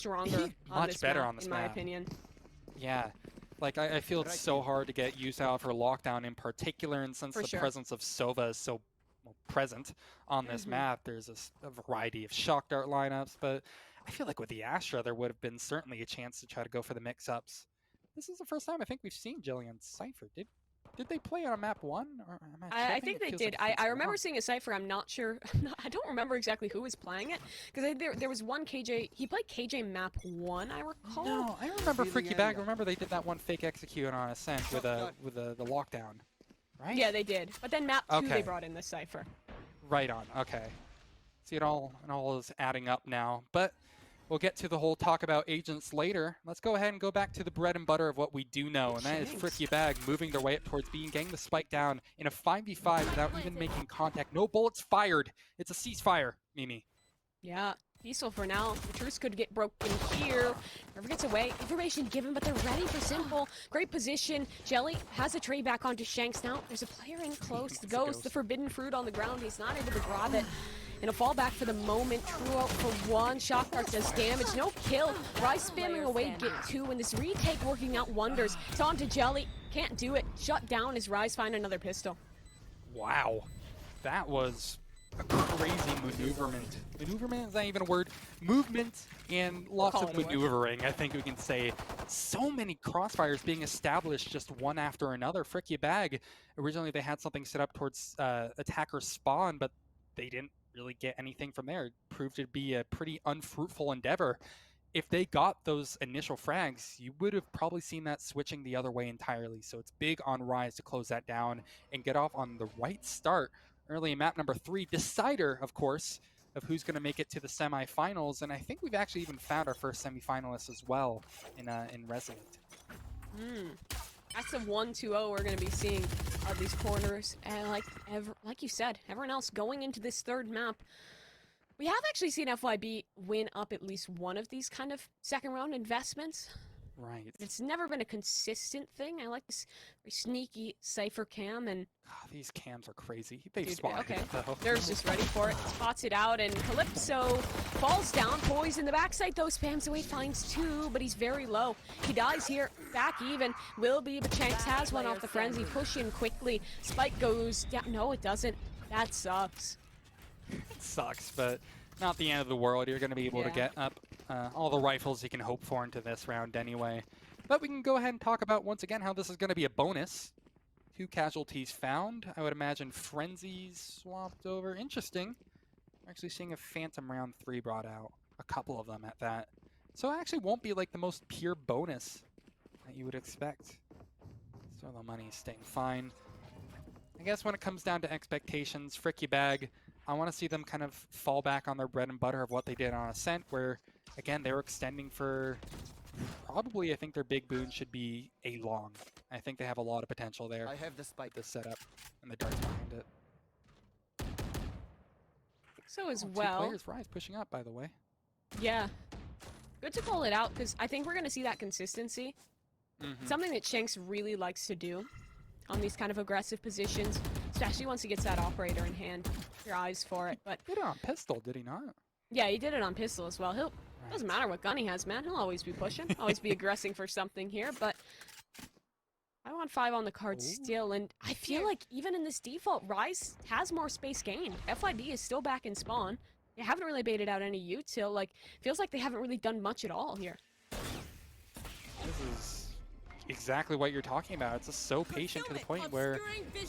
stronger on much this better map, on this in my map. opinion. Yeah. Like, I feel it's so hard to get use out for lockdown in particular, and since For the sure. presence of Sova is so present on this map, there's a variety of shock dart lineups, but I feel like with the Astra, there would have been certainly a chance to try to go for the mix-ups. This is the first time I think we've seen Jillian Cypher. Did they play on map 1? Or am I I think they did. I remember seeing a Cypher. I'm not sure. I don't remember exactly who was playing it. Because there was one KJ. He played KJ map 1, I recall. No, I remember Freaky Bag. Remember they did that one fake execute on Ascent with the lockdown, right? Yeah, they did. But then map 2 they brought in the Cypher. Right on. Okay. See, it all is adding up now. But we'll get to the whole talk about agents later. Let's go ahead and go back to the bread and butter of what we do know, and that is Freaky Bag moving their way up towards B and getting the spike down in a 5v5 without even making contact. No bullets fired. It's a ceasefire, Mimi. Yeah, peaceful for now. The truce could get broken here. Never gets away. Information given, but they're ready for Simple. Great position. Jelly has a trade back onto Shanks now. There's a player in close. The Ghost, the forbidden fruit on the ground. He's not able to grab it. And a fallback for the moment. True out for 1. Shock Dart does damage. No kill. Rise spamming away. Get 2. And this retake working out wonders. It's on to Jelly. Can't do it. Shut down as Rise find another pistol. Wow. That was a crazy maneuverment. Maneuverment, is that even a word? Movement and lots of maneuvering, I think we can say. So many crossfires being established just one after another. Freaky Bag, originally they had something set up towards attacker spawn, but they didn't really get anything from there. It proved to be a pretty unfruitful endeavor. If they got those initial frags, you would have probably seen that switching the other way entirely. So it's big on Rise to close that down and get off on the right start early in map number 3. Decider, of course, of who's going to make it to the semifinals. And I think we've actually even found our first semifinalist as well in Resident. That's the 1-2-0 we're going to be seeing of these corners. And like you said, everyone else going into this third map. We have actually seen FYB win up at least one of these kind of second round investments. Right. It's never been a consistent thing. I like this very sneaky Cypher cam, and these cams are crazy. They spotted it, though. They're just ready for it. Spots it out, and Calypso falls down. Poise in the backside, though, spams away, finds 2, but he's very low. He dies here, back even. Will be, but Shanks has one off the frenzy. Push in quickly. Spike goes down. No, it doesn't. That sucks. It sucks, but not the end of the world. You're going to be able to get up all the rifles you can hope for into this round anyway. But we can go ahead and talk about, once again, how this is going to be a bonus. 2 casualties found. I would imagine Frenzies swapped over. Interesting. We're actually seeing a Phantom round 3 brought out. A couple of them at that. So it actually won't be like the most pure bonus that you would expect. So the money's staying fine. I guess when it comes down to expectations, Freaky Bag, I want to see them kind of fall back on their bread and butter of what they did on Ascent, where, again, they were extending for probably, I think their big boon should be A long. I think they have a lot of potential there. I have the spike. The setup and the darts behind it. So as 2 well. players Rise pushing up, by the way. Yeah. Good to call it out, because I think we're going to see that consistency. Something that Shanks really likes to do on these kind of aggressive positions, especially once he gets that operator in hand. Your eyes for it, but He did it on pistol, did he not? yeah, he did it on pistol as well. Doesn't matter what gun he has, man. He'll always be pushing, always be aggressing for something here. But I want 5 on the card still, and I feel like even in this default, Rise has more space gained. FYB is still back in spawn. They haven't really baited out any util. Like, feels like they haven't really done much at all here. This is exactly what you're talking about. It's just so patient to the point where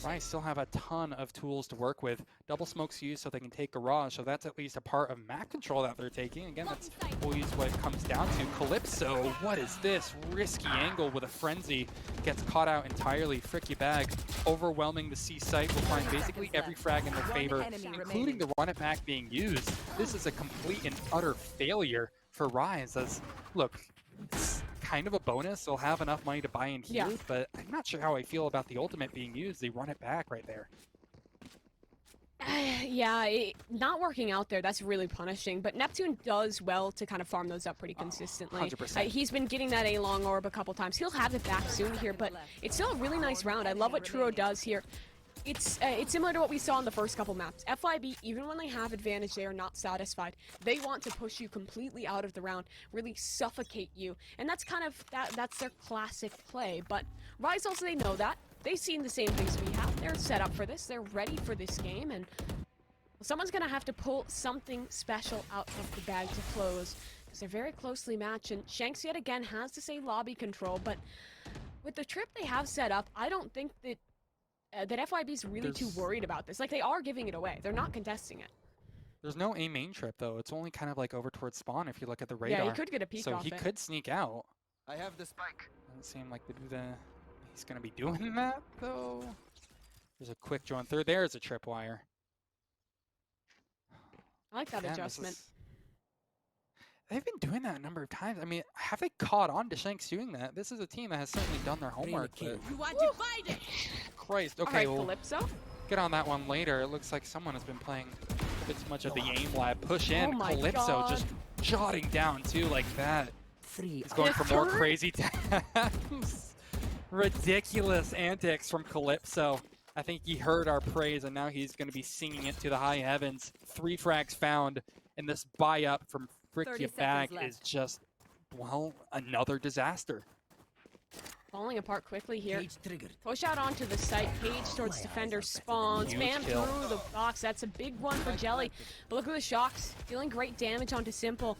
Rise still have a ton of tools to work with. Double smokes used so they can take Garage, so that's at least a part of map control that they're taking. Again, that's always what it comes down to. Calypso, what is this? Risky angle with a frenzy. Gets caught out entirely. Freaky Bag overwhelming the C site. Will find basically every frag in their favor, including the run it back being used. This is a complete and utter failure for Rise. As, look, it's kind of a bonus. They'll have enough money to buy in here, but I'm not sure how I feel about the ultimate being used. They run it back right there. Yeah, not working out there, that's really punishing, but Neptune does well to kind of farm those up pretty consistently. 100%. He's been getting that A-long orb a couple times. He'll have it back soon here, but it's still a really nice round. I love what Truro does here. It's similar to what we saw in the first couple maps. FYB, even when they have advantage, they are not satisfied. They want to push you completely out of the round, really suffocate you, and that's kind of that's their classic play. But Rise also, they know that. They've seen the same things we have. They're set up for this. They're ready for this game, and someone's gonna have to pull something special out of the bag to close, because they're very closely matched. And Shanks yet again has to say lobby control, but with the trip they have set up, I don't think that FYB's really too worried about this. Like, they are giving it away. They're not contesting it. There's no A main trip, though. It's only kind of like over towards spawn if you look at the radar. Yeah, he could get a peek so off he it. could sneak out. I have the spike. Doesn't seem like he's going to be doing that, though. There's a quick join through. There's a tripwire. I like that Again, adjustment. They've been doing that a number of times. I mean, have they caught on to Shanks doing that? This is a team that has certainly done their homework. But You want to fight it? Christ, All okay, right, well, Calypso. get on that one later. It looks like someone has been playing a bit too much of the aim lab. Push in, Oh my Calypso God. just jotting down too like that. Three. He's going His for more turn? crazy times. Ridiculous antics from Calypso. I think he heard our praise, and now he's going to be singing it to the high heavens. 3 frags found, and this buy-up from 30 Frickia seconds Bag left. is just, well, another disaster. Falling apart quickly here. Cage triggered. Push out onto the site. Cage towards defender spawn. Huge Spam kill. through the box. That's a big one for Jelly. But look at the shocks. Dealing great damage onto Simple.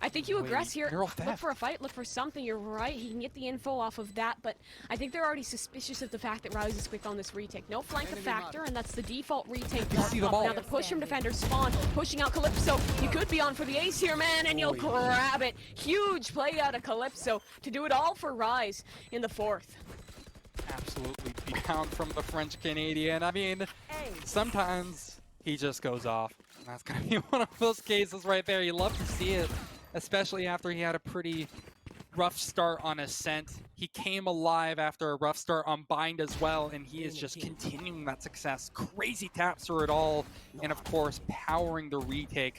I think you aggress here. neural Look theft. for a fight. Look for something. You're right. He can get the info off of that. But I think they're already suspicious of the fact that Rouse is quick on this retake. No flank a factor, and that's the default retake. You see the ball. Now the push from defender spawn. Pushing out Calypso. He could be on for the ace here, man, and you'll grab it. Huge play out of Calypso to do it all for Rise in the 4th. Absolutely down from the French Canadian. I mean, sometimes he just goes off. And that's going to be one of those cases right there. You love to see it, especially after he had a pretty rough start on Ascent. He came alive after a rough start on Bind as well, and he is just continuing that success. Crazy taps through it all, and of course, powering the retake.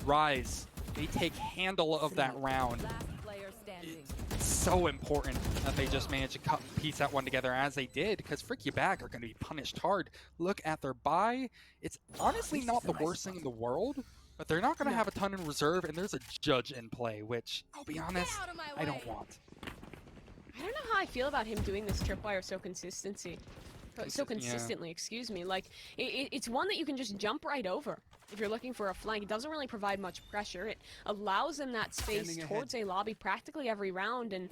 Rise, they take handle of that round. Last player standing. It's so important that they just managed to piece that one together as they did, because Frickia Bag are going to be punished hard. Look at their buy. It's honestly not the worst thing in the world, but they're not going to have a ton in reserve, and there's a judge in play, which, I'll be honest, I don't want. I don't know how I feel about him doing this tripwire so Yeah. consistently, excuse me. Like, it's one that you can just jump right over if you're looking for a flank. It doesn't really provide much pressure. It allows them that space Standing towards a lobby practically every round, and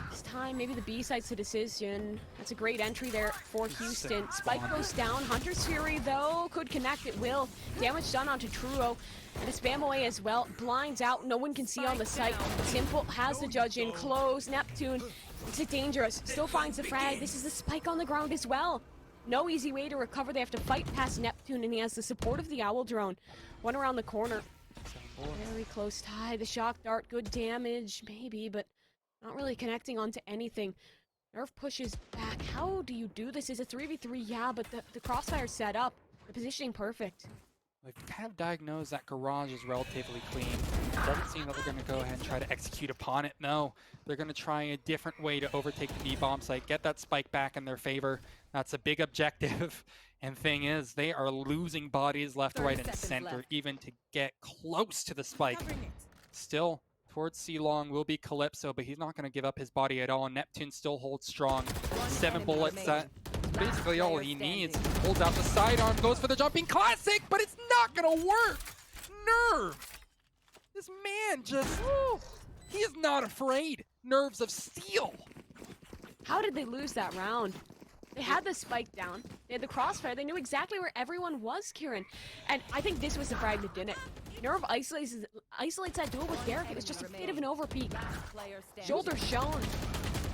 this time, maybe the B side's the decision. That's a great entry there for Houston. Spike goes down. Hunter's Fury, though, could connect. It will. Damage done onto Truo. And a spam away as well. Blinds out. No one can see on the site. Simple has the judge in close. Neptune, is it dangerous? Still finds the frag. This is the spike on the ground as well. No easy way to recover. They have to fight past Neptune, and he has the support of the Owl drone. One around the corner. Very close tie. The shock dart, good damage, maybe, but not really connecting onto anything. Nerf pushes back. How do you do this? Is it 3v3? Yeah, but the crossfire set up. The positioning perfect. They've kind of diagnosed that garage is relatively clean. It doesn't seem that they're going to go ahead and try to execute upon it. No, they're going to try a different way to overtake the B-bomb site, get that spike back in their favor. That's a big objective. And thing is, they are losing bodies left, 30 right, and seconds center, left. even to get close to the spike. Still, towards C-Long will be Calypso, but he's not going to give up his body at all. Neptune still holds strong. 7 enemy bullets, remaining. basically all player he needs. standing. Holds out the sidearm, goes for the jumping classic, but it's not gonna work. Nerve. This man just, he is not afraid. Nerves of steel. How did they lose that round? They had the spike down. They had the crossfire. They knew exactly where everyone was, Kieran. And I think this was the frag that did it. Nerve isolates that duel with Derek. It was just a bit of an overpeak. Player standing. Shoulder shown.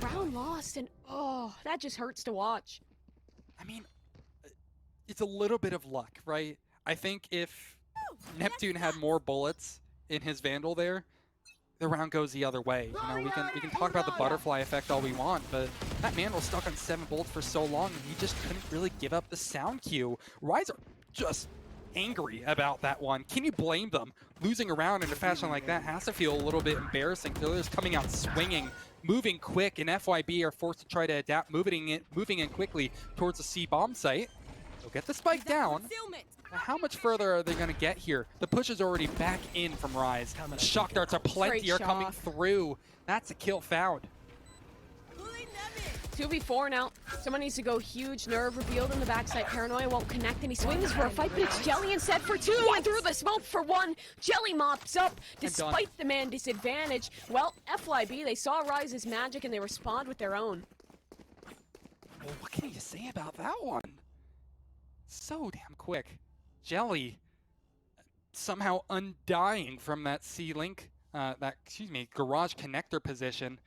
Round lost, and oh, that just hurts to watch. I mean, it's a little bit of luck, right? I think if Neptune had more bullets in his Vandal there, the round goes the other way. You know, we can talk about the butterfly effect all we want, but that man was stuck on 7 bullets for so long, and he just couldn't really give up the sound cue. Rise are just angry about that one. Can you blame them? Losing a round in a fashion like that has to feel a little bit embarrassing. They're just coming out swinging, moving quick, and FYB are forced to try to adapt, moving in quickly towards the C-bomb site. They'll get the spike down. Now, how much further are they going to get here? The push is already back in from Rise. Shock darts are plenty Great are coming shock. through. That's a kill found. 2v4 now. Someone needs to go huge. Nerve revealed in the backside. Paranoia won't connect, and he swings for a fight, but it's Jelly instead for 2. And through the smoke for 1. Jelly mops up despite the man disadvantage. Well, FYB, they saw Rise's magic, and they respond with their own. Well, what can you say about that one? So damn quick. Jelly somehow undying from that C-Link, garage connector position.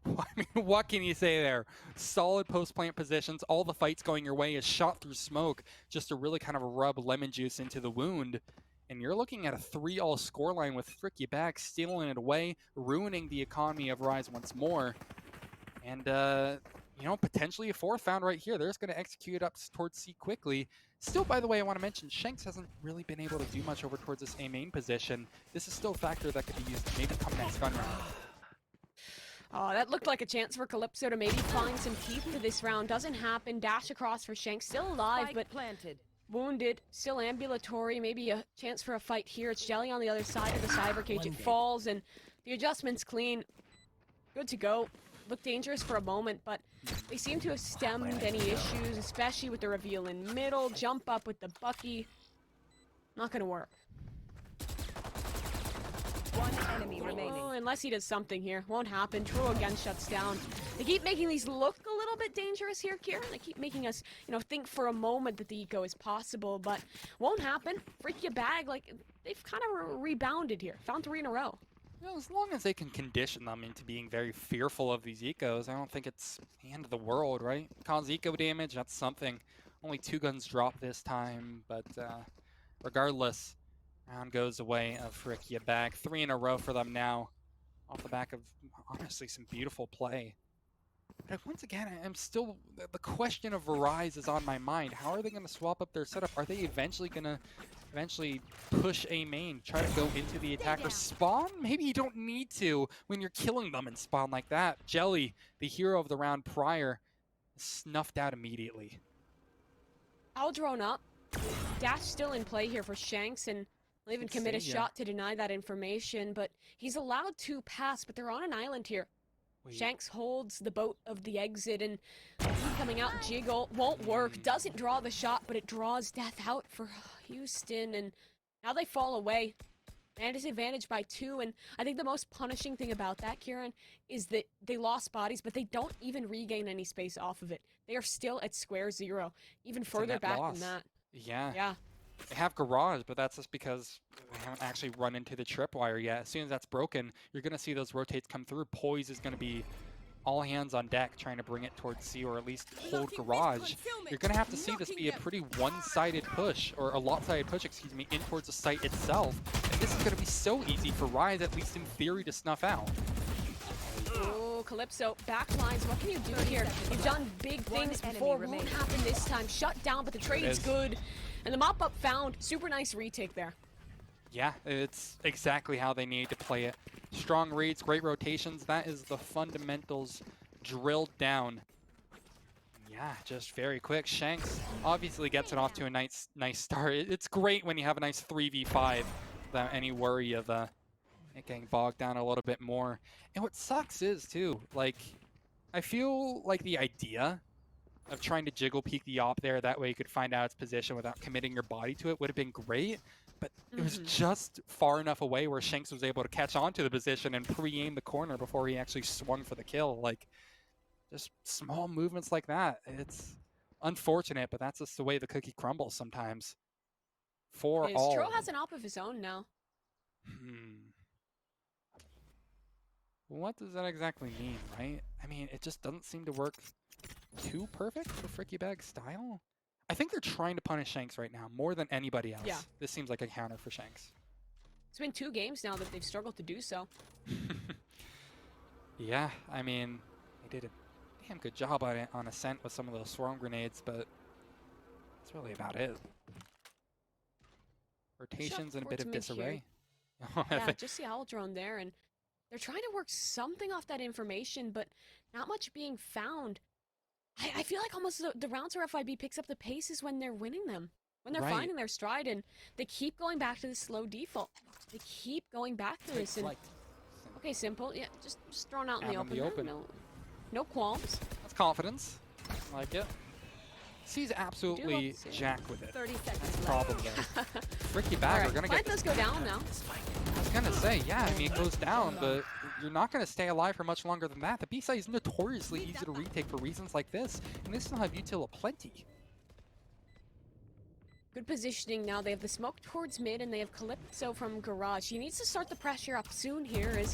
I mean, what can you say there? Solid post-plant positions, all the fights going your way, is shot through smoke just to really kind of rub lemon juice into the wound. And you're looking at a 3-all scoreline with FYB stealing it away, ruining the economy of Rise once more. And, you know, potentially a 4th found right here. They're just going to execute up towards C quickly. Still, by the way, I want to mention, Shanks hasn't really been able to do much over towards this A main position. This is still a factor that could be used maybe come next gun round. Oh, that looked like a chance for Calypso to maybe find some teeth for this round. Doesn't happen. Dash across for Shanks. Still alive, but wounded. Still ambulatory. Maybe a chance for a fight here. It's Jelly on the other side of the cyber cage. It falls, and the adjustment's clean. Good to go. Looked dangerous for a moment, but they seem to have stemmed any issues, especially with the reveal in middle. Jump up with the Bucky. Not gonna work. One enemy remaining. Oh, unless he does something here. Won't happen. True again shuts down. They keep making these look a little bit dangerous here, Kieran. They keep making us, you know, think for a moment that the eco is possible, but won't happen. FYB, like, they've kind of rebounded here. Found 3 in a row. Well, as long as they can condition them into being very fearful of these ecos, I don't think it's the end of the world, right? Cause eco damage, that's something. Only 2 guns dropped this time, but regardless, round goes away of FYB. 3 in a row for them now, off the back of, honestly, some beautiful play. But once again, I'm still, the question of Rise is on my mind. How are they going to swap up their setup? Are they eventually going to push A main, try to go into the attacker spawn? Maybe you don't need to when you're killing them in spawn like that. Jelly, the hero of the round prior, snuffed out immediately. All drawn up. Dash still in play here for Shanks, and they'll even commit a shot to deny that information, but he's allowed to pass, but they're on an island here. Shanks holds the boat of the exit, and coming out, Jiggle won't work. Doesn't draw the shot, but it draws death out for Houston, and now they fall away. Man disadvantaged by 2, and I think the most punishing thing about that, Kieran, is that they lost bodies, but they don't even regain any space off of it. They are still at square 0, even further back than that. Yeah. They have garage, but that's just because they haven't actually run into the tripwire yet. As soon as that's broken, you're going to see those rotates come through. Poise is going to be all hands on deck trying to bring it towards C, or at least hold garage. You're going to have to see this be a pretty one-sided push, or a lot-sided push, excuse me, in towards the site itself. And this is going to be so easy for Rise, at least in theory, to snuff out. Oh, Calypso, backlines, what can you do here? You've done big things before, won't happen this time. Shut down, but the trade's good. And the mop-up found. Super nice retake there. Yeah, it's exactly how they need to play it. Strong reads, great rotations. That is the fundamentals drilled down. Yeah, just very quick. Shanks obviously gets it off to a nice start. It's great when you have a nice 3v5 without any worry of it getting bogged down a little bit more. And what sucks is, too, like, I feel like the idea of trying to jiggle peek the op there, that way you could find out its position without committing your body to it, would have been great, but it was just far enough away where Shanks was able to catch on to the position and pre-aim the corner before he actually swung for the kill. Like, just small movements like that. It's unfortunate, but that's just the way the cookie crumbles sometimes. For all. Tro has an op of his own now. What does that exactly mean, right? I mean, it just doesn't seem to work too perfect for FYB's style. I think they're trying to punish Shanks right now more than anybody else. Yeah. This seems like a counter for Shanks. It's been 2 games now that they've struggled to do so. Yeah, I mean, they did a damn good job on Ascent with some of those swarm grenades, but that's really about it. Rotations and a bit of disarray. Yeah, just the owl drone there, and they're trying to work something off that information, but not much being found. I feel like almost the rounds where FYB picks up the pace is when they're winning them. When they're Right. finding their stride, and they keep going back to the slow default. They keep going back to this, and okay, simple, yeah, just thrown out in the Out in open. the there. No qualms. That's confidence. I like it. He's absolutely to see it. jacked with it. 30 seconds That's the left. problem there. Ricky All Bagger right, gonna plant get. does go down now. I was gonna say, yeah. I mean, it goes down, but you're not gonna stay alive for much longer than that. The B side is notoriously easy to retake for reasons like this, and they still have util aplenty. Good positioning now. They have the smoke towards mid, and they have Calypso from garage. He needs to start the pressure up soon here as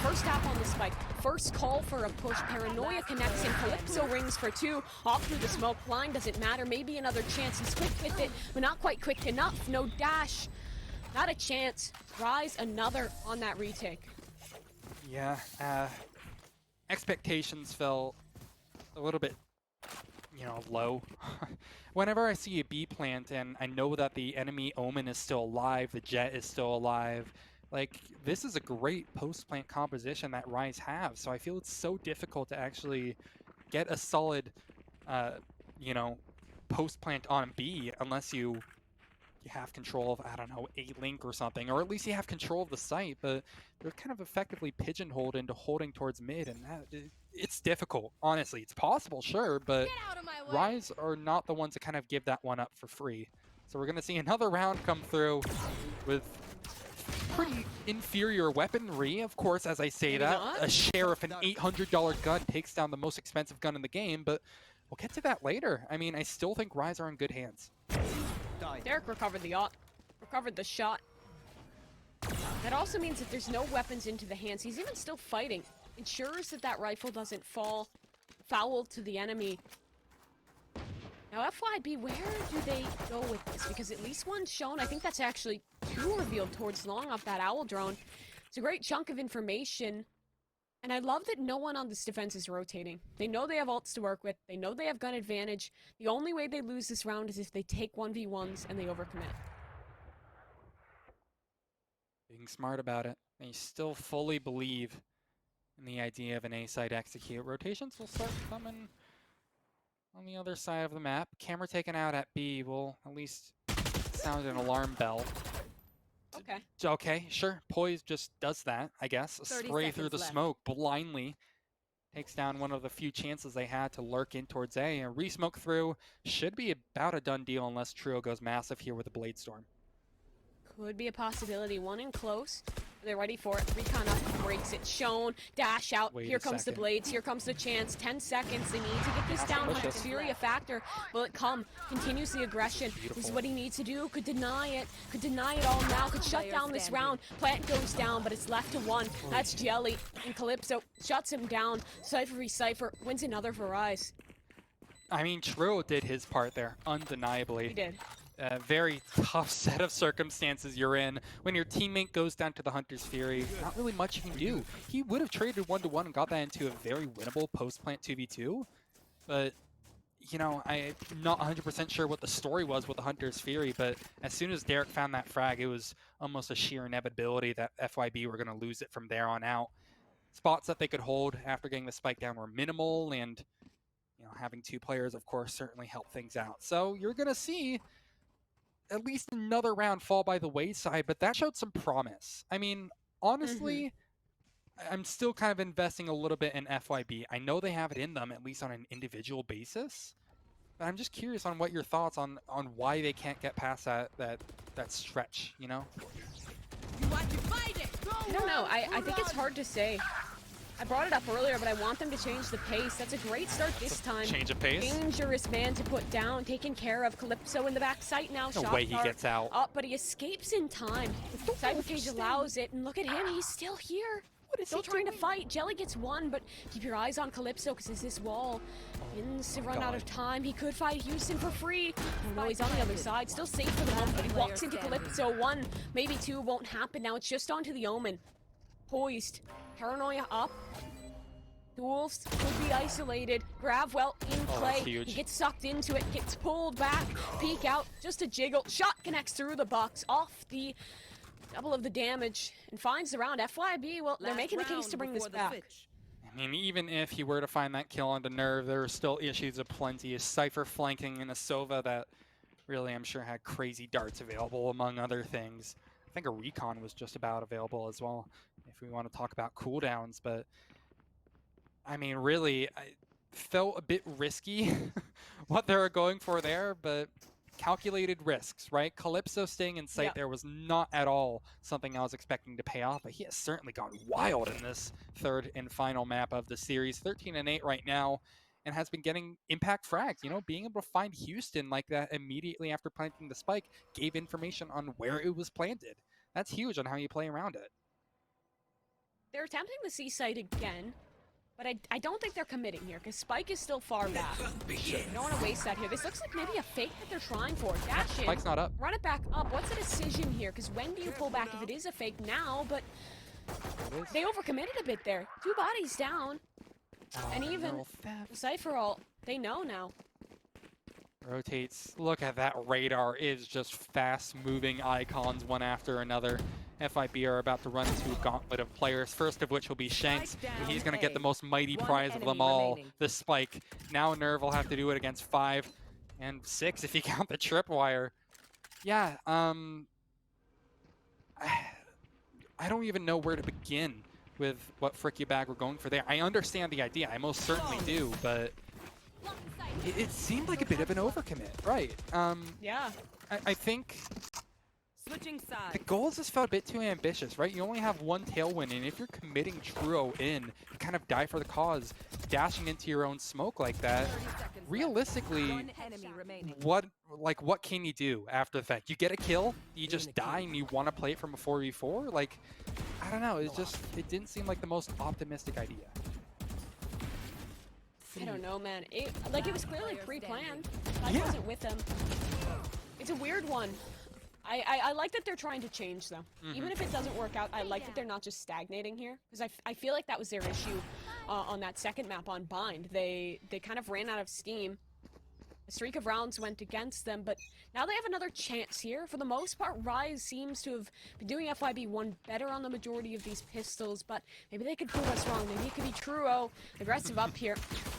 first tap on the spike. First call for a push. Paranoia connects in. Calypso rings for 2. Off through the smoke. Blind doesn't matter. Maybe another chance. He's quick with it, but not quite quick enough. No dash. Not a chance. Rise another on that retake. Yeah. Expectations fell a little bit, low. Whenever I see a B plant and I know that the enemy Omen is still alive, the Jet is still alive, like, this is a great post-plant composition that Rise have, so I feel it's so difficult to actually get a solid, post-plant on B unless you have control of, I don't know, a link or something, or at least you have control of the site, but they're kind of effectively pigeonholed into holding towards mid, and it's difficult, honestly. It's possible, sure, but Rise are not the ones to kind of give that one up for free. So we're going to see another round come through with pretty inferior weaponry, of course, as I say that. A Sheriff, an $800 gun, takes down the most expensive gun in the game, but we'll get to that later. I mean, I still think Rise are in good hands. Derek recovered the shot. That also means that there's no weapons into the hands. He's even still fighting. Ensures that that rifle doesn't fall foul to the enemy. Now, FYB, where do they go with this? Because at least one's shown. I think that's actually 2 revealed towards long off that owl drone. It's a great chunk of information. And I love that no one on this defense is rotating. They know they have ults to work with. They know they have gun advantage. The only way they lose this round is if they take 1v1s and they overcommit. Being smart about it. They still fully believe in the idea of an A-side execute. Rotations will start coming on the other side of the map. Camera taken out at B will at least sound an alarm bell. Okay. Okay, sure. Poise just does that, I guess. A 30 spray through the seconds left. smoke blindly. Takes down one of the few chances they had to lurk in towards A. And re-smoke through should be about a done deal unless Trio goes massive here with a Blade Storm. Could be a possibility. One in close. They're ready for it. Recon up, breaks it. Shown. Dash out. Wait Here a comes the second. blades. Here comes the chance. 10 seconds. They need to get this That's down. delicious. Hunter's Fury a factor. Will it come? Continues the aggression. This is Beautiful. what he needs to do. Could deny it. Could deny it all now. Could shut Player down this standing. round. Plant goes down, but it's left to 1. That's Jelly. And Calypso shuts him down. Cypher v Cypher wins another for Rise. I mean, Trio did his part there, undeniably. He did. A very tough set of circumstances you're in. When your teammate goes down to the Hunter's Fury, not really much you can do. He would have traded 1-1 and got that into a very winnable post-plant 2v2. But, I'm not 100% sure what the story was with the Hunter's Fury, but as soon as Derek found that frag, it was almost a sheer inevitability that FYB were going to lose it from there on out. Spots that they could hold after getting the spike down were minimal, and having 2 players, of course, certainly helped things out. So you're going to see at least another round fall by the wayside, but that showed some promise. I mean, honestly, I'm still kind of investing a little bit in FYB. I know they have it in them, at least on an individual basis, but I'm just curious on what your thoughts on why they can't get past that stretch, You want to fight it? I don't know. I think it's hard to say. I brought it up earlier, but I want them to change the pace. That's a great start this time. Change of pace? Dangerous man to put down. Taken care of. Calypso in the back sight now. No Shot way he dart gets out. up, but he escapes in time. Cyber Cage allows it, and look at him. He's still here. What is Still he trying to doing? fight. Jelly gets 1, but keep your eyes on Calypso, because this wall begins to run out of time. He could fight Houston for free. Oh no, he's on the other side. Still safe for the moment, but he walks into Calypso. 1, maybe 2 won't happen now. It's just onto the Omen. Poised. Paranoia up. Duels could be isolated. Gravwell in Oh, play. that's huge. He gets sucked into it, gets pulled back, peek out, just a jiggle. Shot connects through the box, off the double of the damage, and finds the round. FYB, well, they're making the case to bring this back. I mean, even if he were to find that kill onto Nerve, there are still issues aplenty. A Cypher flanking and a Sova that really, I'm sure, had crazy darts available, among other things. I think a Recon was just about available as well, if we want to talk about cooldowns. But, I mean, really, I felt a bit risky what they were going for there, but calculated risks, right? Calypso staying in sight there was not at all something I was expecting to pay off, but he has certainly gone wild in this third and final map of the series. 13-8 right now, and has been getting impact frags. You know, being able to find Houston like that immediately after planting the spike gave information on where it was planted. That's huge on how you play around it. They're attempting the C site again, but I don't think they're committing here, because Spike is still far back. I don't want to waste that here. This looks like maybe a fake that they're trying for. Dash in, Spike's not up. run it back up. What's the decision here? Because when do you pull back if it is a fake now? But they overcommitted a bit there. 2 bodies down. And even Cypher all, they know now. Rotates. Look at that radar. Is just fast-moving icons one after another. FYB are about to run into a gauntlet of players, first of which will be Shanks. He's going to get the most mighty prize of them all, the spike. Now Nerve will have to do it against 5 and 6 if you count the tripwire. Yeah, I don't even know where to begin with what FYB were going for there. I understand the idea, I most certainly do, but it seemed like a bit of an overcommit, right? Yeah. I think Switching sides. the goals just felt a bit too ambitious, right? You only have one tailwind, and if you're committing Truo in, you kind of die for the cause, dashing into your own smoke like that. Realistically, what can you do after the fact? You get a kill, you just die, and you want to play it from a 4v4? Like, I don't know. It didn't seem like the most optimistic idea. I don't know, man. It was clearly pre-planned. I wasn't with them. It's a weird one. I like that they're trying to change, though. Even if it doesn't work out, I like that they're not just stagnating here. Because I feel like that was their issue on that second map on Bind. They kind of ran out of steam. A streak of rounds went against them, but now they have another chance here. For the most part, Rise seems to have been doing FYB 1 better on the majority of these pistols, but maybe they could prove us wrong. Maybe it could be Truo, aggressive up here.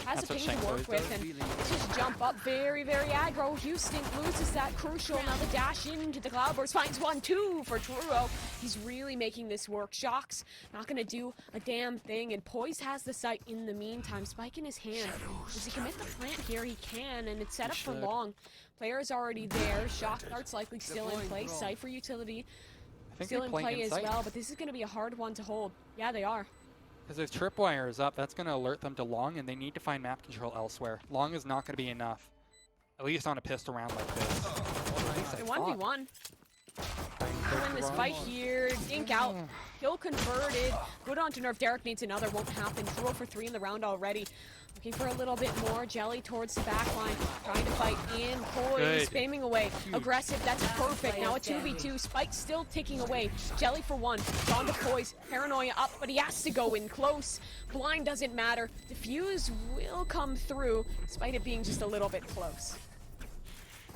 Has a ping to work with, and let's just jump up very, very aggro. Houston loses that crucial. Now the dash into the Cloudburst finds 1-2 for Truo. He's really making this work. Shocks not going to do a damn thing, and Poise has the sight in the meantime. Spike in his hand. Does he commit the plant here? He can, and it's set up for long. Player's already there. Shock dart's likely still in play. Cypher utility still in play as well, but this is going to be a hard one to hold. Yeah, they are. Because if Tripwire is up, that's going to alert them to Long, and they need to find map control elsewhere. Long is not going to be enough, at least on a pistol round like this. The 1v1. Win this fight here. Dink out. Kill converted. Good on to Nerf. Derek needs another. Won't happen. Drew for 3 in the round already. Looking for a little bit more. Jelly towards the back line. Trying to fight in. Poise spamming away. Aggressive. That's perfect. Now a 2v2. Spike still ticking away. Jelly for 1. On to Poise. Paranoia up, but he has to go in close. Blind doesn't matter. Diffuse will come through, despite it being just a little bit close.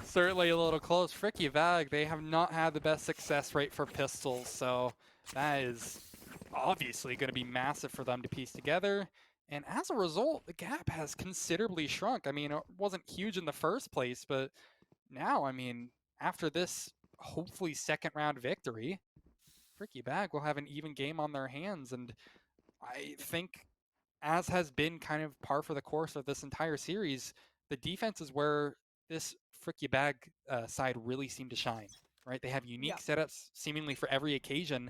Certainly a little close. FYB, they have not had the best success rate for pistols, so that is obviously going to be massive for them to piece together. And as a result, the gap has considerably shrunk. I mean, it wasn't huge in the first place, but now, I mean, after this hopefully second round victory, FYB will have an even game on their hands. And I think, as has been kind of par for the course of this entire series, the defense is where this FYB side really seemed to shine, right? They have unique setups seemingly for every occasion.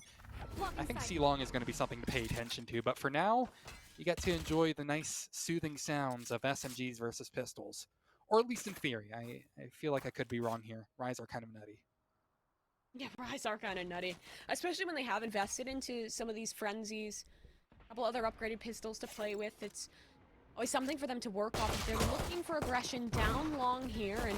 I think C-Long is going to be something to pay attention to, but for now, you get to enjoy the nice soothing sounds of SMGs versus pistols. Or at least in theory. I feel like I could be wrong here. Rise are kind of nutty. Yeah, Rise are kind of nutty. Especially when they have invested into some of these frenzies. A couple other upgraded pistols to play with. It's always something for them to work off. If they're looking for aggression down long here, and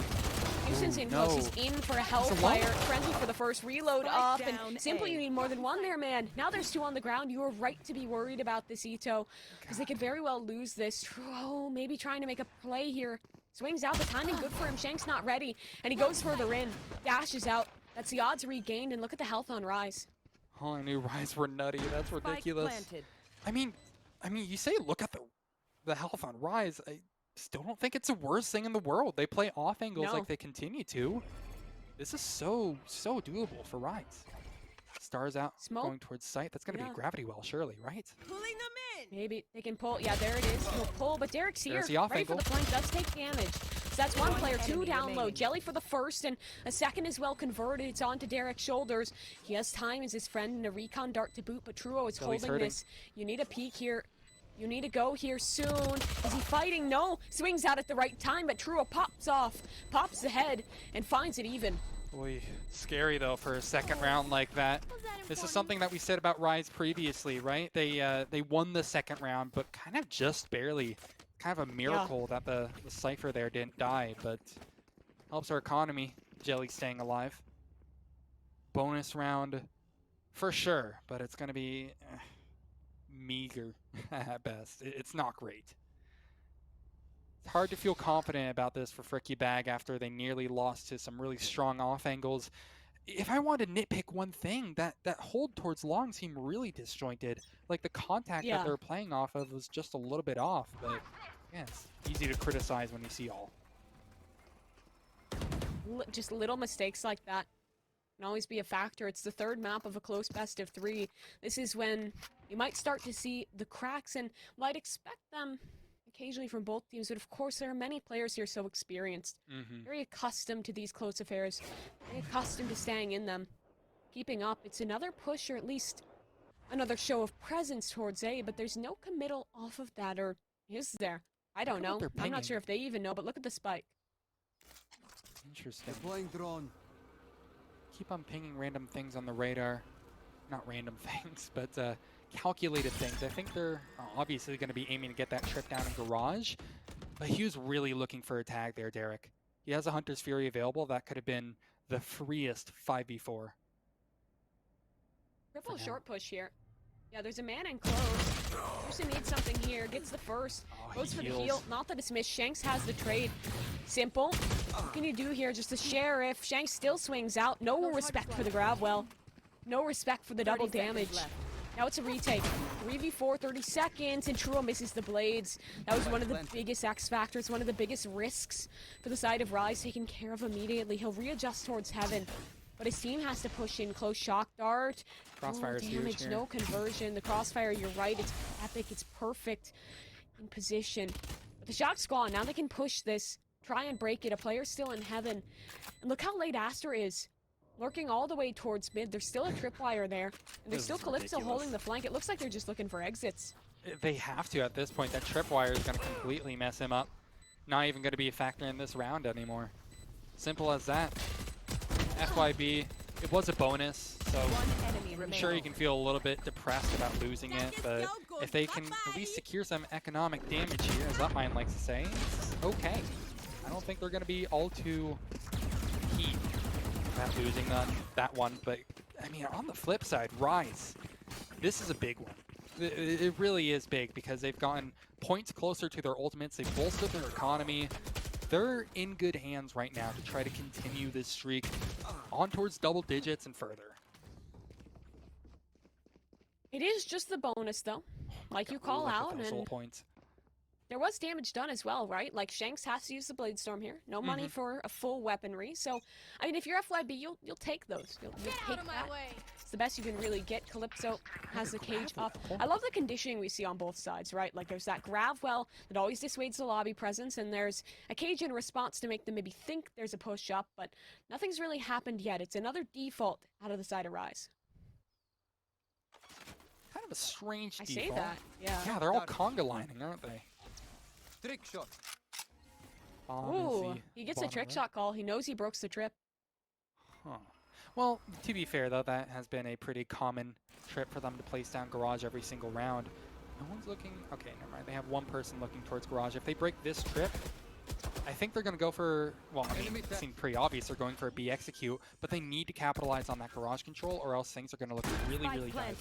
Houston's in close. He's in for a Hellfire. Frenzy for the first reload up, and simply you need more than one there, man. Now there's 2 on the ground. You are right to be worried about this Ito, because they could very well lose this. Oh, maybe trying to make a play here. Swings out, the timing good for him. Shank's not ready, and he goes further in. Dashes out. That's the odds regained, and look at the health on Rise. Oh, I knew Rise were nutty. That's ridiculous. I mean, I mean, you say look at the health on Rise. I still don't think it's the worst thing in the world. They play off angles No. like they continue to. This is so doable for Rise. Stars out, Smoke? going towards site. That's going to be Yeah. a gravity well, surely, right? Pulling them in. Maybe they can pull. Yeah, there it is. He'll pull, but Derek's here. There's the off Ready for angle. the flank, does take damage. So that's one player, two enemy down low. remaining. Jelly for the first, and a second is well converted. It's onto Derek's shoulders. He has time as his friend and a recon dart to boot, but Truo is Jelly's holding hurting. this. You need a peek here. You need to go here soon. Is he fighting? No. Swings out at the right time, but Truo pops off, pops ahead, and finds it even. Boy, scary though for a second round like that. This is something that we said about Rise previously, right? They won the second round, but kind of just barely. Kind of a miracle that the Cypher there didn't die, but helps our economy. Jelly staying alive. Bonus round for sure, but it's going to be meager at best. It's not great. It's hard to feel confident about this for Fricky Bag after they nearly lost to some really strong off angles. If I wanted to nitpick one thing, that hold towards long seemed really disjointed. Like the contact that they were playing off of was just a little bit off, but yeah, it's easy to criticize when you see all. Just little mistakes like that can always be a factor. It's the third map of a close best of 3. This is when you might start to see the cracks and might expect them occasionally from both teams, but of course there are many players here so experienced, very accustomed to these close affairs, very accustomed to staying in them, keeping up. It's another push, or at least another show of presence towards A, but there's no committal off of that, or is there? I don't know. I'm not sure if they even know, but look at the spike. Interesting. Deploying drone. Keep on pinging random things on the radar. Not random things, but calculated things. I think they're obviously going to be aiming to get that trip down in garage, but he was really looking for a tag there, Derek. He has a Hunter's Fury available. That could have been the freest 5v4. Triple short push here. Yeah, there's a man in close. Person needs something here. Gets the first. Goes for the heal. Not that it's missed. Shanks has the trade. Simple. What can you do here? Just a sheriff. Shanks still swings out. No respect for the grab well. No respect for the double damage. Now it's a retake. 3v4, 30 seconds, and Truo misses the blades. That was one of the biggest X factors, one of the biggest risks for the side of Rise, taken care of immediately. He'll readjust towards heaven, but his team has to push in. Close shock dart. Crossfire is huge damage, here. no conversion. The crossfire, you're right, it's epic, it's perfect in position. But the shock's gone. Now they can push this, try and break it. A player's still in heaven. And look how late Aster is. Lurking all the way towards mid. There's still a tripwire there. And there's still Calypso holding the flank. It looks like they're just looking for exits. They have to at this point. That tripwire is going to completely mess him up. Not even going to be a factor in this round anymore. Simple as that. FYB, it was a bonus, so I'm sure you can feel a little bit depressed about losing it, but if they can at least secure some economic damage here, as Upmind likes to say, it's okay. I don't think they're going to be all too heat about losing that one, but I mean, on the flip side, Rise, this is a big one. It really is big because they've gotten points closer to their ultimates, they've bolstered their economy. They're in good hands right now to try to continue this streak on towards double digits and further. It is just the bonus, though. Like you call out, and points. there was damage done as well, right? Like Shanks has to use the Blade Storm here. No money for a full weaponry. So, I mean, if you're FYB, you'll take those. You'll take that. It's the best you can really get. Calypso has the cage up. I love the conditioning we see on both sides, right? Like there's that grav well that always dissuades the lobby presence, and there's a cage in response to make them maybe think there's a push up, but nothing's really happened yet. It's another default out of the side of Rise. Kind of a strange I default. say that, yeah. Yeah, they're all conga lining, aren't they? Trick shot. Ooh, he gets a trick shot call. He knows he broke the trip. Huh. Well, to be fair, though, that has been a pretty common trip for them to place down garage every single round. No one's looking... Okay, never mind. They have one person looking towards garage. If they break this trip, I think they're going to go for... Well, I mean, it seemed pretty obvious they're going for a B execute, but they need to capitalize on that garage control, or else things are going to look really, really bad.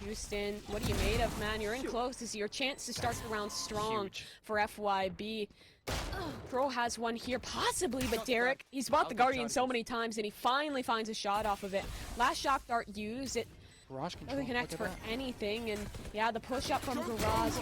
Houston, what are you made of, man? You're in close. This is your chance to start the round strong Huge. for FYB. Pro has one here, possibly, but Derek, he's bought the Guardian so many times, and he finally finds a shot off of it. Last shock dart used, it Garage control. Doesn't connect look for at that. anything, and yeah, the push up from Garage.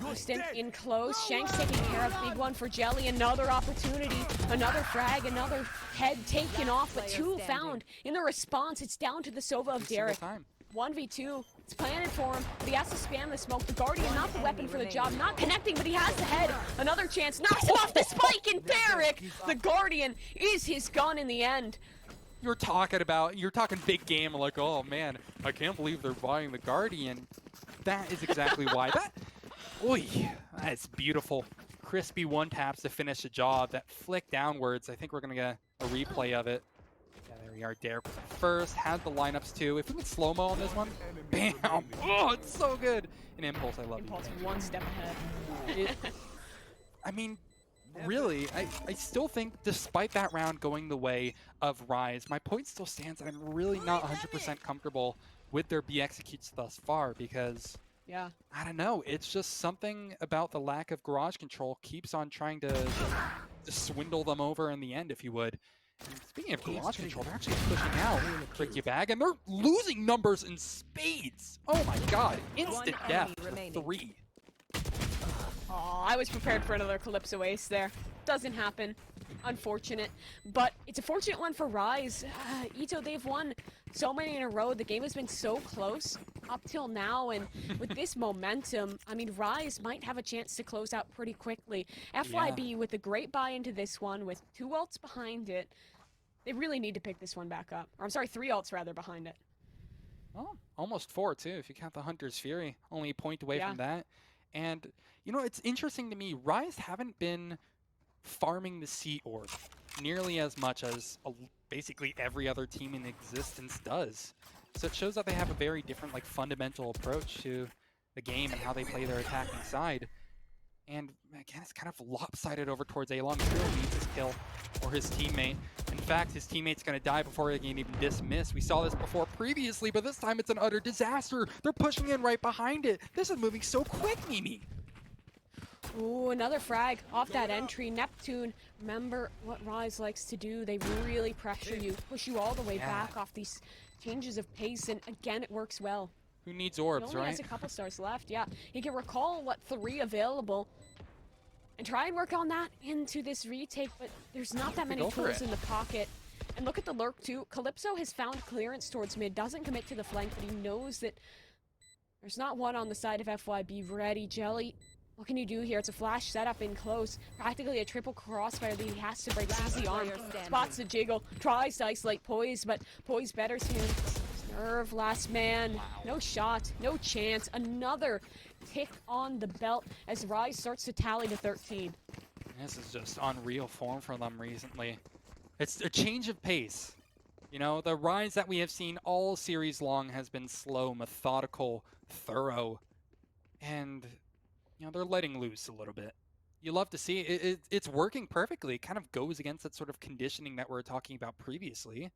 Houston in close. Shanks taking care of. Big one for Jelly. Another opportunity. Another frag. Another head taken off, but two found. In the response, it's down to the Sova of Every single Derek. time. 1v2. It's planted for him, but he has to spam the smoke. The Guardian, not the weapon for the job. Not connecting, but he has the head. Another chance. Knocks him off the spike, and Derek, the Guardian, is his gun in the end. You're talking big game, like, oh man, I can't believe they're buying the Guardian. That is exactly why. That's beautiful. Crispy one taps to finish the job. That flick downwards, I think we're gonna get a replay of it. Yeah, there we are. Derek first, had the lineups too. If we can slow-mo on this one, bam! Oh, it's so good. An Impulse, I love it. Impulse one step ahead. I mean, really, I still think, despite that round going the way of Rise, my point still stands that I'm really not 100% comfortable with their B executes thus far because, Yeah. I don't know, it's just something about the lack of garage control keeps on trying to swindle them over in the end, if you would. And speaking of garage control, they're actually pushing out Tricky Bag, and they're losing numbers in spades. Oh my god, instant death for 3. Oh, I was prepared for another Calypso ace there. Doesn't happen. Unfortunate. But it's a fortunate one for Rise. Ito, they've won so many in a row. The game has been so close up till now, and with this momentum, I mean, Rise might have a chance to close out pretty quickly. FYB with a great buy into this one, with 2 ults behind it. They really need to pick this one back up. Or I'm sorry, 3 ults rather behind it. Oh, almost 4 too, if you count the Hunter's Fury. Only a point away from that. And, you know, it's interesting to me, Rise haven't been farming the C orb nearly as much as basically every other team in existence does. So it shows that they have a very different, like, fundamental approach to the game and how they play their attacking side. And again, it's kind of lopsided over towards A-Long. He really needs his kill or his teammate. In fact, his teammate's going to die before he can even dismiss. We saw this before previously, but this time it's an utter disaster. They're pushing in right behind it. This is moving so quick, Mimi. Ooh, another frag off that entry. Neptune, remember what Rise likes to do. They really pressure you, push you all the way back off these changes of pace, and again, it works well. Who needs orbs, He only has a couple stars left, yeah. He can recall what 3 available and try and work on that into this retake, but there's not that many tools in the pocket. And look at the lurk, too. Calypso has found clearance towards mid, doesn't commit to the flank, but he knows that there's not one on the side of FYB ready. Jelly, what can you do here? It's a flash setup in close. Practically a triple crossfire that he has to break. Sees the arm, spots the jiggle, tries to isolate Poise, but Poise betters him. Nerve, last man. No shot, no chance. Another tick on the belt as Rise starts to tally to 13. This is just unreal form for them recently. It's a change of pace. You know, the Rise that we have seen all series long has been slow, methodical, thorough, and, you know, they're letting loose a little bit. You love to see it. It's working perfectly. It kind of goes against that sort of conditioning that we were talking about previously.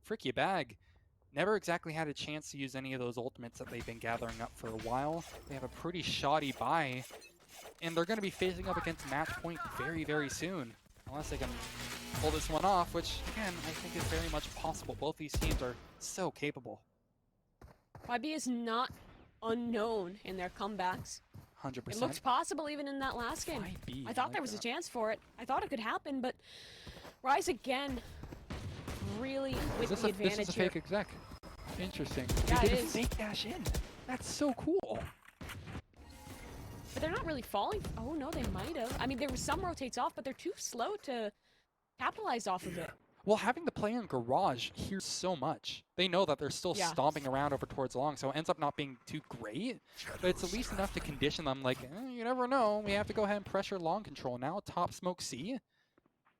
Frick you bag. Never exactly had a chance to use any of those ultimates that they've been gathering up for a while. They have a pretty shoddy buy, and they're going to be facing up against match point very, very soon. Unless they can pull this one off, which, again, I think is very much possible. Both these teams are so capable. YB is not unknown in their comebacks. 100%. It looked possible even in that last game. FYB, I thought there was a chance for it. I thought it could happen, but Rise again, really with the advantage This is a here. fake exec. Interesting. Yeah, They it did a is. fake dash in. That's so cool. But they're not really falling. Oh no, they might have. I mean, there was some rotates off, but they're too slow to capitalize off of it. Well, having the player in Garage hears so much. They know that they're still stomping around over towards long, so it ends up not being too great. But it's at least enough to condition them, like, you never know. We have to go ahead and pressure long control now. Top smoke C.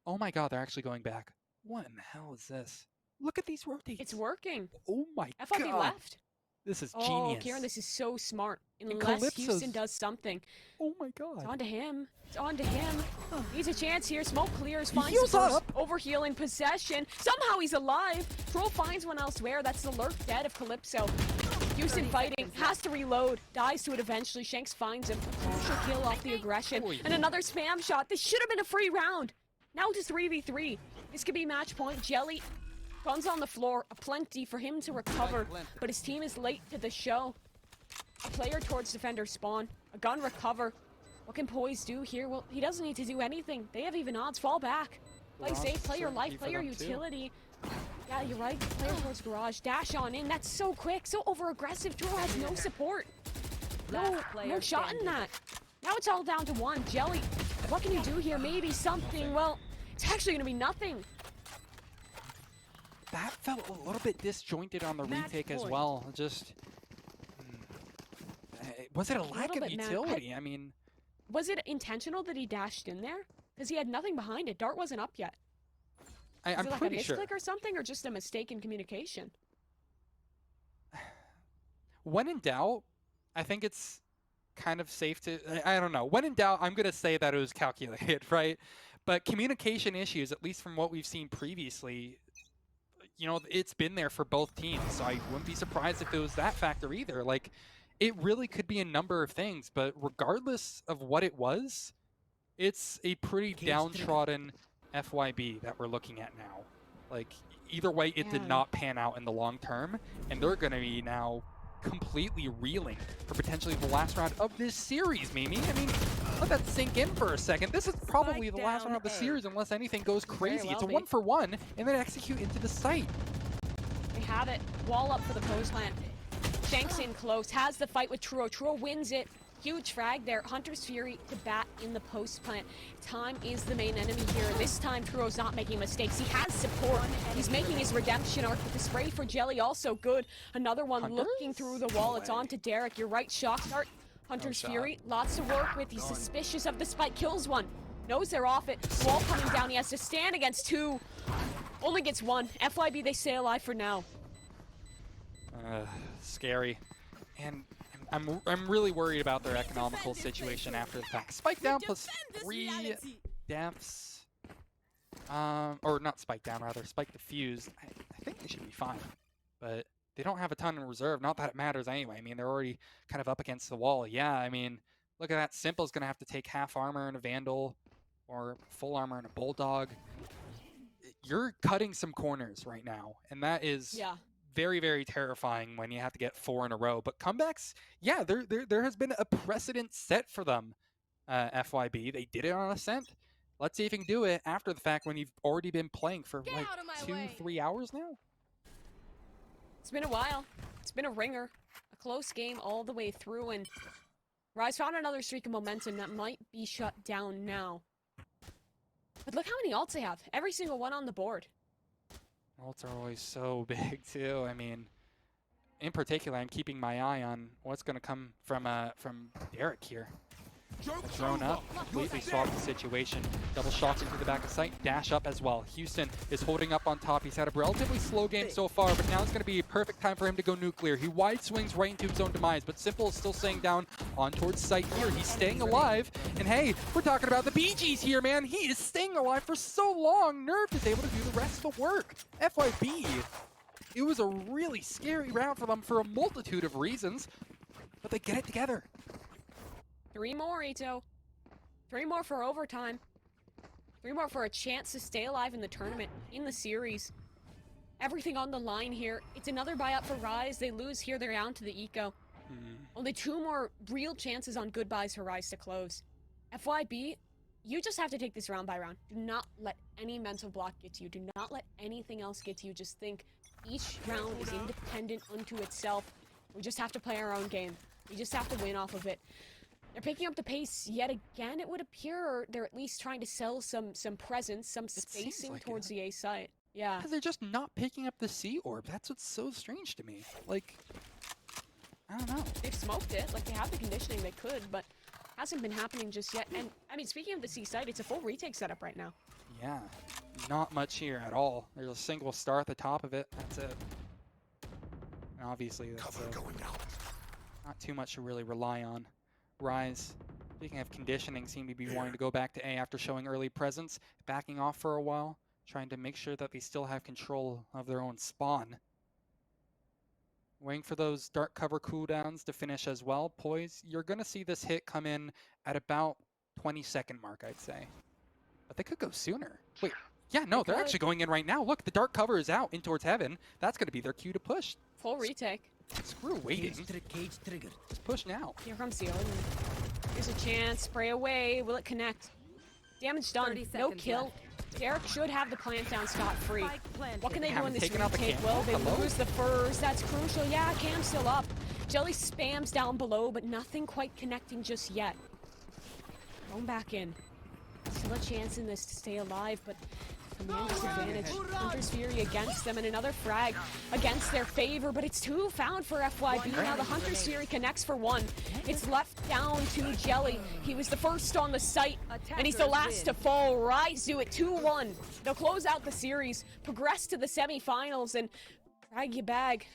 Oh my god, they're actually going back. What in the hell is this? Look at these rotates. It's working. Oh my FYB god. left. This is Oh, genius. Kieran, this is so smart. And Unless Calypso's- Houston does something. Oh my god. It's on to him. It's on to him. Needs a chance here. Smoke clears, He finds heals the first up. overhealing possession. Somehow he's alive. Troll finds one elsewhere. That's the lurk dead of Calypso. Houston fighting, has to reload, dies to it eventually. Shanks finds him. Crucial kill off the aggression. Oy. And another spam shot. This should have been a free round. Now just 3v3. This could be match point. Jelly Guns on the floor, aplenty for him to recover, but his team is late to the show. A player towards defender spawn, a gun recover. What can Poise do here? Well, he doesn't need to do anything. They have even odds. Fall back. Play safe, play your life, play your utility. Yeah, you're right. Player towards garage. Dash on in. That's so quick, so over-aggressive. Drew has no support. No shot in that. Now it's all down to one. Jelly, what can you do here? Maybe something. Well, it's actually going to be nothing. That felt a little bit disjointed on the retake as well. Just... was it a lack of utility? I mean... Was it intentional that he dashed in there? Because he had nothing behind it. Dart wasn't up yet. I'm like pretty a sure. misclick or something, or just a mistake in communication? When in doubt, I think it's kind of safe to... I don't know. When in doubt, I'm going to say that it was calculated, right? But communication issues, at least from what we've seen previously, you know, it's been there for both teams. So I wouldn't be surprised if it was that factor either. Like, it really could be a number of things, but regardless of what it was, it's a pretty downtrodden FYB that we're looking at now. Like, either way, it did not pan out in the long term, and they're going to be now completely reeling for potentially the last round of this series, Mimi. I mean, let that sink in for a second. This is probably the last round of the series unless anything goes crazy. It's a 1-for-1, and then execute into the site. They have it. Wall up for the post plant. Shanks in close, has the fight with Truro. Truro wins it. Huge frag there. Hunter's Fury to bat in the post plant. Time is the main enemy here. This time Truro's not making mistakes. He has support. He's making his redemption arc with the spray for Jelly, also good. Another one looking through the wall. It's on to Derek. You're right, shock start. Hunter's Fury, lots to work with. He's suspicious of the spike. Kills one. Knows they're off it. Wall coming down. He has to stand against two. Only gets one. FYB, they stay alive for now. Scary. And I'm really worried about their economical situation after the fact. Spike down plus 3 deaths. Or not spike down, rather. Spike defused. I think they should be fine. But they don't have a ton in reserve. Not that it matters anyway. I mean, they're already kind of up against the wall. Yeah, I mean, look at that. Simple's going to have to take half armor and a Vandal. Or full armor and a Bulldog. You're cutting some corners right now. And that is... very, very terrifying when you have to get 4 in a row. But comebacks, yeah, there has been a precedent set for them, FYB. They did it on Ascent. Let's see if you can do it after the fact when you've already been playing for like 2-3 hours now. It's been a while. It's been a ringer. A close game all the way through, and Rise found another streak of momentum that might be shut down now. But look how many ults they have. Every single one on the board. Ults are always so big too. I mean, in particular, I'm keeping my eye on what's going to come from Derek here. Thrown up, completely swapped the situation. Double shots into the back of sight, dash up as well. Houston is holding up on top. He's had a relatively slow game so far, but now it's going to be a perfect time for him to go nuclear. He wide swings right into his own demise, but Simple is still staying down on towards sight here. He's staying alive, and hey, we're talking about the Bee Gees here, man. He is staying alive for so long. Nerf is able to do the rest of the work. FYB, it was a really scary round for them for a multitude of reasons, but they get it together. 3 more, Ito. 3 more for overtime. 3 more for a chance to stay alive in the tournament, in the series. Everything on the line here. It's another buyout for Rise. They lose here, they're down to the eco. Only 2 more real chances on goodbyes for Rise to close. FYB, you just have to take this round by round. Do not let any mental block get to you. Do not let anything else get to you. Just think each round is independent unto itself. We just have to play our own game. We just have to win off of it. They're picking up the pace yet again, it would appear, or they're at least trying to sell some presence, some spacing like towards the A site. Yeah. Because they're just not picking up the C orb. That's what's so strange to me. Like, I don't know. They've smoked it. Like, they have the conditioning they could, but hasn't been happening just yet. And, I mean, speaking of the C site, it's a full retake setup right now. Yeah. Not much here at all. There's a single star at the top of it. That's it. And obviously, that's not too much to really rely on. Rise, speaking of conditioning, seem to be wanting to go back to A after showing early presence, backing off for a while, trying to make sure that they still have control of their own spawn. Waiting for those dark cover cooldowns to finish as well. Poise, you're going to see this hit come in at about 20-second mark, I'd say. But they could go sooner. Wait, Yeah, no, they're could. actually going in right now. Look, the dark cover is out in towards heaven. That's going to be their cue to push. Full retake. Screw waiting. Cage trigger. Just push now. Here comes the omen. Here's a chance. Spray away. Will it connect? Damage done. 30 No seconds kill. Derek should have the plant down scot-free. Spike planted. What can they do Haven't in this taken out the retake? cam. Well, they Hello? lose the furs. That's crucial. Yeah, cam's still up. Jelly spams down below, but nothing quite connecting just yet. Going back in. Still a chance in this to stay alive, but command disadvantage. Hunter's Fury against them, and another frag against their favor, but it's two found for FYB. Now the Hunter's Fury connects for one. It's left down to Jelly. He was the first on the site, and he's the last to fall. Rise to it, 2-1. They'll close out the series, progress to the semifinals, and drag you back.